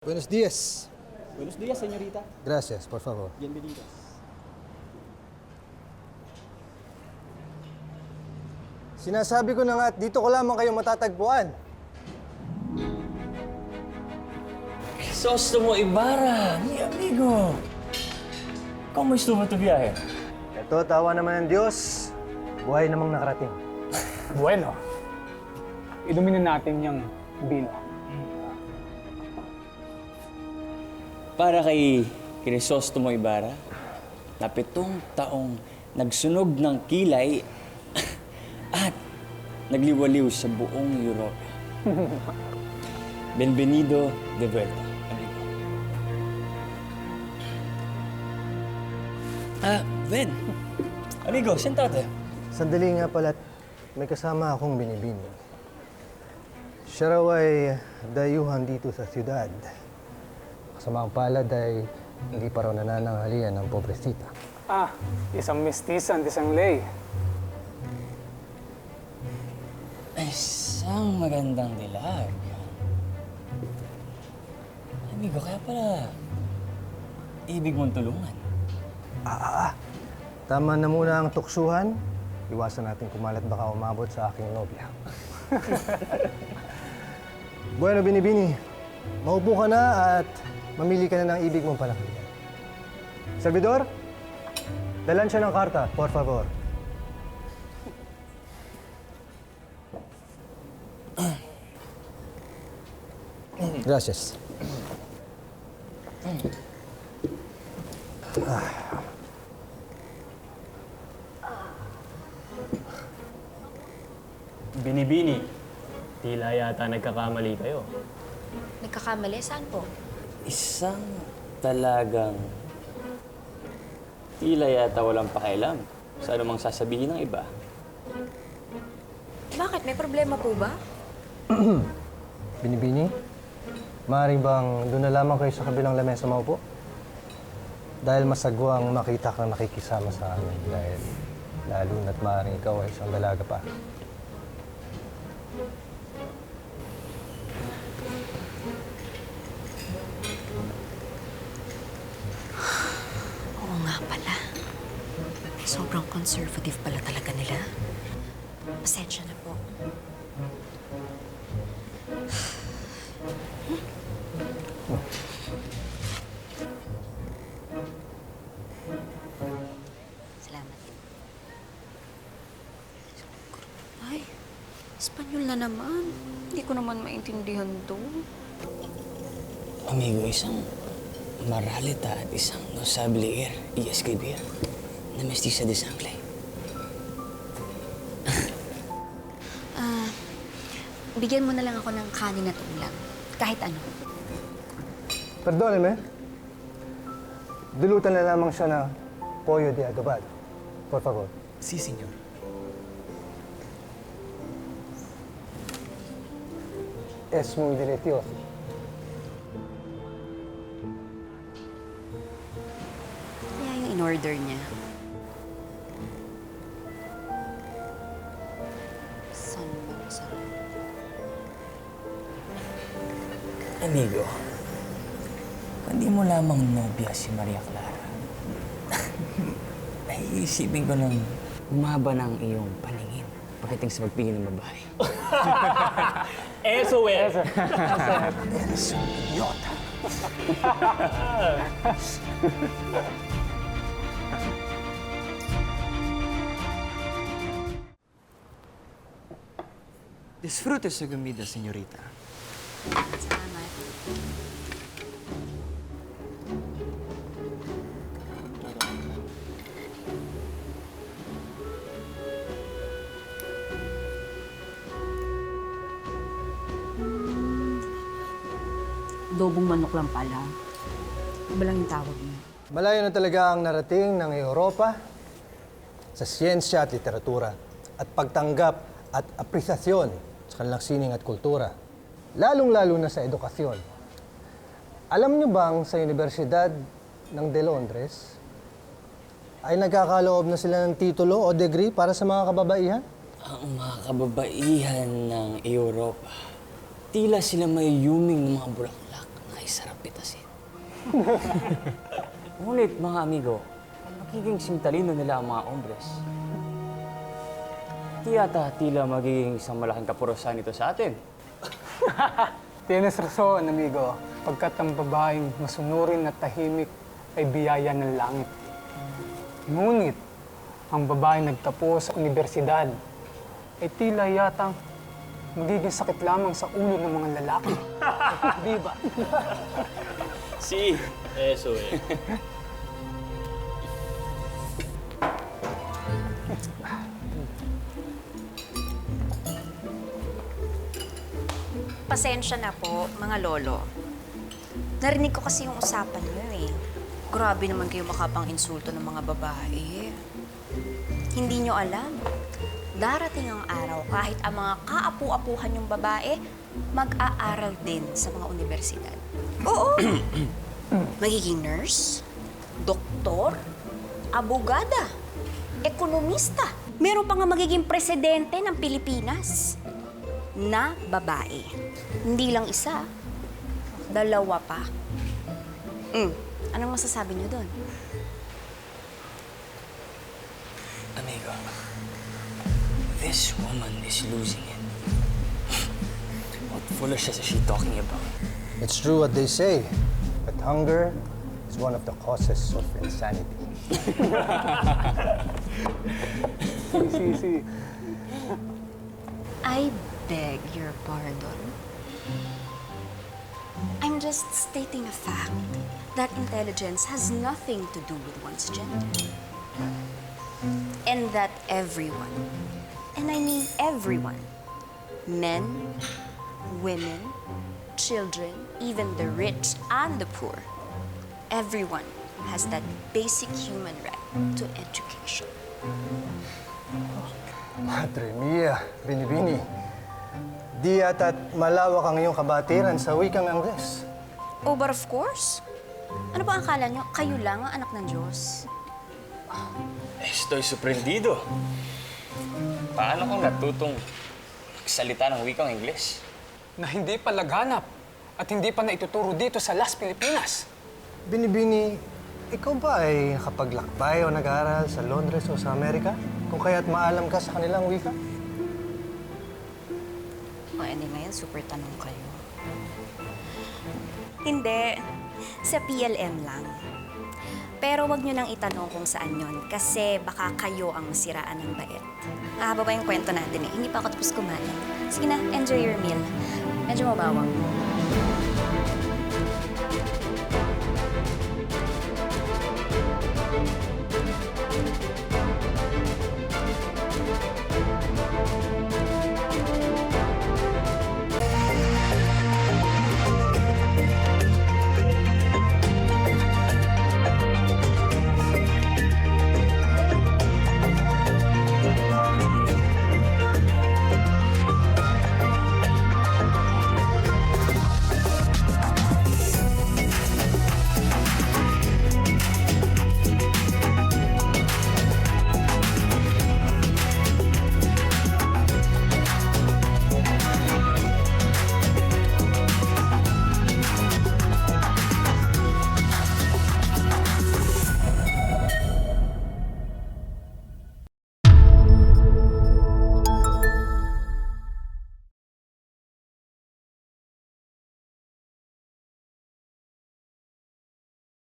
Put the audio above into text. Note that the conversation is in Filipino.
Buenos días. Buenos días, señorita. Gracias, por favor. Bienvenidos. Sinasabi ko na nga at dito ko lamang kayo matatagpuan. Crisostomo Ibarra, mi amigo. ¿Cómo estuvo tu viaje? Ito, tawa naman ng Diyos. Buhay namang nakarating. Bueno, inumin na natin yung bino. Para kay Crisostomo Ibarra, na 7 taong nagsunog ng kilay at nagliwaliw sa buong Europa. Bienvenido de vuelta, amigo. Ben. Amigo, sentate. Sandali nga pala, may kasama akong binibini. Siya raw ay dayuhan dito sa siyudad. Kasama ang palad ay hindi pa raw nanananghalian ng pobresita. Isang mestiza, isang lay. Isang magandang dilag. Amigo, kaya pala ibig mong tulungan. Tama na muna ang tuksuhan. Iwasan natin kumalat baka umabot sa aking nobya. Bueno, binibini. Maupo ka na at mamili ka na ng ibig mong panakilian. Servidor, dalan siya ng karta, por favor. Gracias. Binibini, tila yata nagkakamali kayo. Nagkakamali? Saan po? Isang talagang tila yata walang pakialam sa anumang sasabihin ng iba. Bakit? May problema po ba? Binibini, maaaring bang doon na lamang kayo sa kabilang lamesa maupo? Dahil masagwang makita kang nakikisama sa amin dahil lalo na't maaaring ikaw ay isang dalaga pa. Oo nga pala. Sobrang conservative pala talaga nila. Pasensya na po. Salamat. Ay, Espanyol na naman. Hindi ko naman maintindihan to. Amigo, isang Maralita at isang Nosable y Escribir na mestiza de sangre. Bigyan mo na lang ako ng kanin at ulam. Kahit ano. Perdóneme, dulutan na lamang siya na pollo de adobado. Por favor. Sí, señor. Es muy delicioso. Kaya yung in-order niya. San Bansa. Amigo, kung di mo lamang nobya si Maria Clara, ay isipin ko nang umaba ng iyong paningin pagdating sa pagpili ng babae. Eso es! Eres un idiota. Disfrute su comida, señorita. Salamat. Adobong manok lang pala. Iba lang yung tawag niya. Malayo na talaga ang narating ng Europa sa siyensya at literatura at pagtanggap at apresasyon sa kanilang sining at kultura. Lalong-lalo na sa edukasyon. Alam niyo bang sa Universidad ng De Londres ay nagkakaloob na sila ng titulo o degree para sa mga kababaihan? Ang mga kababaihan ng Europa, tila sila may yuming mga bulaklak na sarap pitasin. Ngunit mga amigo, magiging simtalino nila ang mga ombres. Di yata tila magiging isang malaking kapurusan ito sa atin. Tienes razon, amigo. Pagkat ang babaeng masunurin at tahimik ay biyaya ng langit. Ngunit, ang babaeng nagtapos sa universidad ay tila yatang magiging sakit lamang sa ulo ng mga lalaki. Di ba? Si, eso eh. Pasensya na po, mga lolo. Narinig ko kasi yung usapan niyo eh. Grabe naman kayo makapang insulto ng mga babae. Hindi niyo alam. Darating ang araw kahit ang mga kaapu-apuhan yung babae, mag-aaral din sa mga universidad. Oo! Magiging nurse, doktor, abogada, ekonomista. Meron pa nga magiging presidente ng Pilipinas na babae. Hindi lang isa, dalawa pa. Anong masasabi niyo doon? Amigo, this woman is losing it. What foolishness is she talking about? It's true what they say, but hunger is one of the causes of insanity. Si. I beg your pardon. I'm just stating a fact that intelligence has nothing to do with one's gender. And that everyone, and I mean everyone, men, women, children, even the rich and the poor, everyone has that basic human right to education. Madre mia, Binibini. Di yata't malawak ang iyong kabatiran sa wikang Angles. Oh, but of course. Ano ba ang akala nyo? Kayo lang ang anak ng Diyos. Estoy sorprendido. Paano kung natutong magsalita ng wikang Ingles? Na hindi pa laganap at hindi pa naituturo dito sa Las Pilipinas. Binibini, ikaw ba ay nakapaglakbay o nag-aaral sa Londres o sa Amerika? Kung kaya't maalam ka sa kanilang wika? O, edi ngayon, super tanong kayo. Hindi. Sa PLM lang. Pero wag nyo nang itanong kung saan yon kasi baka kayo ang masiraan ng bait. Haba pa yung kwento natin eh. Hindi pa ako tapos kumain. Sige na, enjoy your meal. Medyo mabawang.